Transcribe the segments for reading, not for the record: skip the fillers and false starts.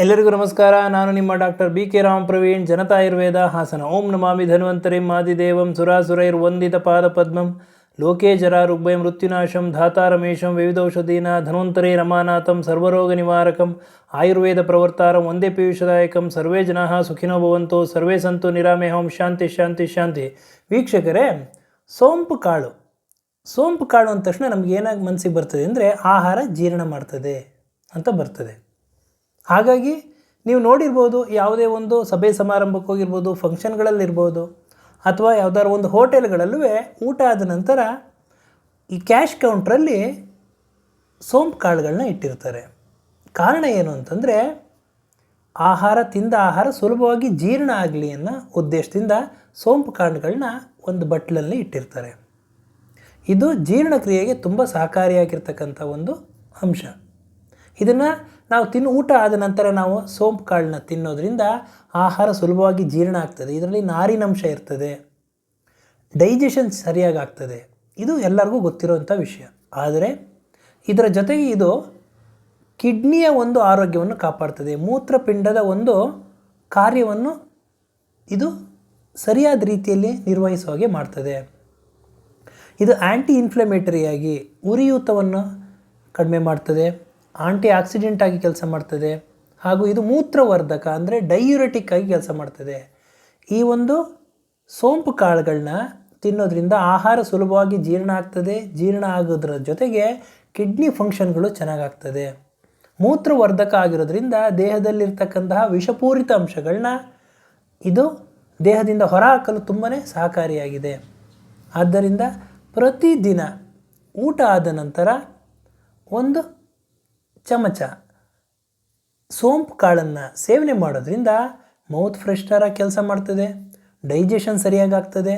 ಎಲ್ಲರಿಗೂ ನಮಸ್ಕಾರ. ನಾನು ನಿಮ್ಮ ಡಾಕ್ಟರ್ BK ರಾಮ್ ಪ್ರವೀಣ್, ಜನತಾ ಆಯುರ್ವೇದ ಹಾಸನ. ಓಂ ನಮಾಮಿ ಧನ್ವಂತರಿಂ ಆದಿದೇವಂ ಸುರಾಸುರೈರ್ವಂದಿತ ಪಾದಪದ್ಮಂ ಲೋಕೇ ಜರಾರುಗ್ಭಯ ಮೃತ್ಯುನಾಶಂ ಧಾತಾರಮೇಶಂ ವಿವಿಧೌಷಧೀನ ಧನ್ವಂತರೇ ರಮಾನಾಥಂ ಸರ್ವರೋಗ ನಿವಾರಕಂ ಆಯುರ್ವೇದ ಪ್ರವರ್ತಾರಂ ಒಂದೇ ಪೀಯೂಷದಾಯಕಂ ಸರ್ವೇ ಜನಾಃ ಸುಖಿನೋ ಭವಂತು ಸರ್ವೇ ಸಂತು ನಿರಾಮೇಹಂ ಶಾಂತಿ ಶಾಂತಿ ಶಾಂತಿ. ವೀಕ್ಷಕರೇ, ಸೋಂಪು ಕಾಳು ಅಂದ ತಕ್ಷಣ ನಮ್ಗೆ ಏನಾಗಿ ಮನಸ್ಸಿಗೆ ಬರ್ತದೆ ಅಂದರೆ ಆಹಾರ ಜೀರ್ಣ ಮಾಡ್ತದೆ ಅಂತ ಬರ್ತದೆ. ಹಾಗಾಗಿ ನೀವು ನೋಡಿರ್ಬೋದು, ಯಾವುದೇ ಒಂದು ಸಭೆ ಸಮಾರಂಭಕ್ಕೆ ಹೋಗಿರ್ಬೋದು, ಫಂಕ್ಷನ್ಗಳಲ್ಲಿರ್ಬೋದು, ಅಥವಾ ಯಾವುದಾದ್ರು ಒಂದು ಹೋಟೆಲ್ಗಳಲ್ಲೂ ಊಟ ಆದ ನಂತರ ಈ ಕ್ಯಾಶ್ ಕೌಂಟ್ರಲ್ಲಿ ಸೋಂಪು ಕಾಳುಗಳನ್ನ ಇಟ್ಟಿರ್ತಾರೆ. ಕಾರಣ ಏನು ಅಂತಂದರೆ ತಿಂದ ಆಹಾರ ಸುಲಭವಾಗಿ ಜೀರ್ಣ ಆಗಲಿ ಅನ್ನೋ ಉದ್ದೇಶದಿಂದ ಸೋಂಪು ಕಾಳುಗಳನ್ನ ಒಂದು ಬಟ್ಲಲ್ಲಿ ಇಟ್ಟಿರ್ತಾರೆ. ಇದು ಜೀರ್ಣಕ್ರಿಯೆಗೆ ತುಂಬ ಸಹಕಾರಿಯಾಗಿರ್ತಕ್ಕಂಥ ಒಂದು ಅಂಶ. ಇದನ್ನು ನಾವು ಊಟ ಆದ ನಂತರ ನಾವು ಸೋಂಪು ಕಾಳನ್ನ ತಿನ್ನೋದ್ರಿಂದ ಆಹಾರ ಸುಲಭವಾಗಿ ಜೀರ್ಣ ಆಗ್ತದೆ. ಇದರಲ್ಲಿ ನಾರಿನಂಶ ಇರ್ತದೆ, ಡೈಜೆಷನ್ ಸರಿಯಾಗಿ ಆಗ್ತದೆ. ಇದು ಎಲ್ಲರಿಗೂ ಗೊತ್ತಿರೋವಂಥ ವಿಷಯ. ಆದರೆ ಇದರ ಜೊತೆಗೆ ಇದು ಕಿಡ್ನಿಯ ಒಂದು ಆರೋಗ್ಯವನ್ನು ಕಾಪಾಡ್ತದೆ. ಮೂತ್ರಪಿಂಡದ ಒಂದು ಕಾರ್ಯವನ್ನು ಇದು ಸರಿಯಾದ ರೀತಿಯಲ್ಲಿ ನಿರ್ವಹಿಸುವ ಹಾಗೆ ಮಾಡ್ತದೆ. ಇದು ಆ್ಯಂಟಿ ಇನ್ಫ್ಲಮೇಟರಿಯಾಗಿ ಉರಿಯೂತವನ್ನು ಕಡಿಮೆ ಮಾಡ್ತದೆ, ಆಂಟಿ ಆಕ್ಸಿಡೆಂಟ್ ಆಗಿ ಕೆಲಸ ಮಾಡ್ತದೆ, ಹಾಗೂ ಇದು ಮೂತ್ರವರ್ಧಕ ಅಂದರೆ ಡೈಯೂರೆಟಿಕ್ ಆಗಿ ಕೆಲಸ ಮಾಡ್ತದೆ. ಈ ಒಂದು ಸೋಂಪು ಕಾಳುಗಳನ್ನ ತಿನ್ನೋದ್ರಿಂದ ಆಹಾರ ಸುಲಭವಾಗಿ ಜೀರ್ಣ ಆಗ್ತದೆ. ಜೀರ್ಣ ಆಗೋದ್ರ ಜೊತೆಗೆ ಕಿಡ್ನಿ ಫಂಕ್ಷನ್ಗಳು ಚೆನ್ನಾಗಾಗ್ತದೆ. ಮೂತ್ರವರ್ಧಕ ಆಗಿರೋದ್ರಿಂದ ದೇಹದಲ್ಲಿರ್ತಕ್ಕಂತಹ ವಿಷಪೂರಿತ ಅಂಶಗಳನ್ನ ಇದು ದೇಹದಿಂದ ಹೊರಹಾಕಲು ತುಂಬಾ ಸಹಕಾರಿಯಾಗಿದೆ. ಆದ್ದರಿಂದ ಪ್ರತಿದಿನ ಊಟ ಆದ ನಂತರ ಒಂದು ಚಮಚ ಸೋಂಪು ಕಾಳನ್ನು ಸೇವನೆ ಮಾಡೋದ್ರಿಂದ ಮೌತ್ ಫ್ರೆಶ್ನರಾಗಿ ಕೆಲಸ ಮಾಡ್ತದೆ, ಡೈಜೆಷನ್ ಸರಿಯಾಗಾಗ್ತದೆ,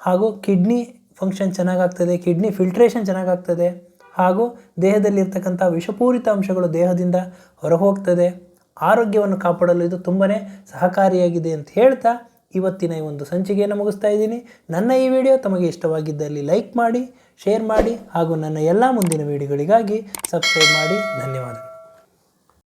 ಹಾಗೂ ಕಿಡ್ನಿ ಫಂಕ್ಷನ್ ಚೆನ್ನಾಗಾಗ್ತದೆ, ಕಿಡ್ನಿ ಫಿಲ್ಟ್ರೇಷನ್ ಚೆನ್ನಾಗಾಗ್ತದೆ, ಹಾಗೂ ದೇಹದಲ್ಲಿರ್ತಕ್ಕಂಥ ವಿಷಪೂರಿತ ಅಂಶಗಳು ದೇಹದಿಂದ ಹೊರಹೋಗ್ತದೆ. ಆರೋಗ್ಯವನ್ನು ಕಾಪಾಡಲು ಇದು ತುಂಬಾ ಸಹಕಾರಿಯಾಗಿದೆ ಅಂತ ಹೇಳ್ತಾ ಇವತ್ತಿನ ಈ ಒಂದು ಸಂಚಿಕೆಯನ್ನು ಮುಗಿಸ್ತಾ ಇದ್ದೀನಿ. ನನ್ನ ಈ ವಿಡಿಯೋ ತಮಗೆ ಇಷ್ಟವಾಗಿದ್ದಲ್ಲಿ ಲೈಕ್ ಮಾಡಿ, ಶೇರ್ ಮಾಡಿ, ಹಾಗೂ ನನ್ನ ಎಲ್ಲ ಮುಂದಿನ ವಿಡಿಯೋಗಳಿಗಾಗಿ ಸಬ್ಸ್ಕ್ರೈಬ್ ಮಾಡಿ. ಧನ್ಯವಾದ.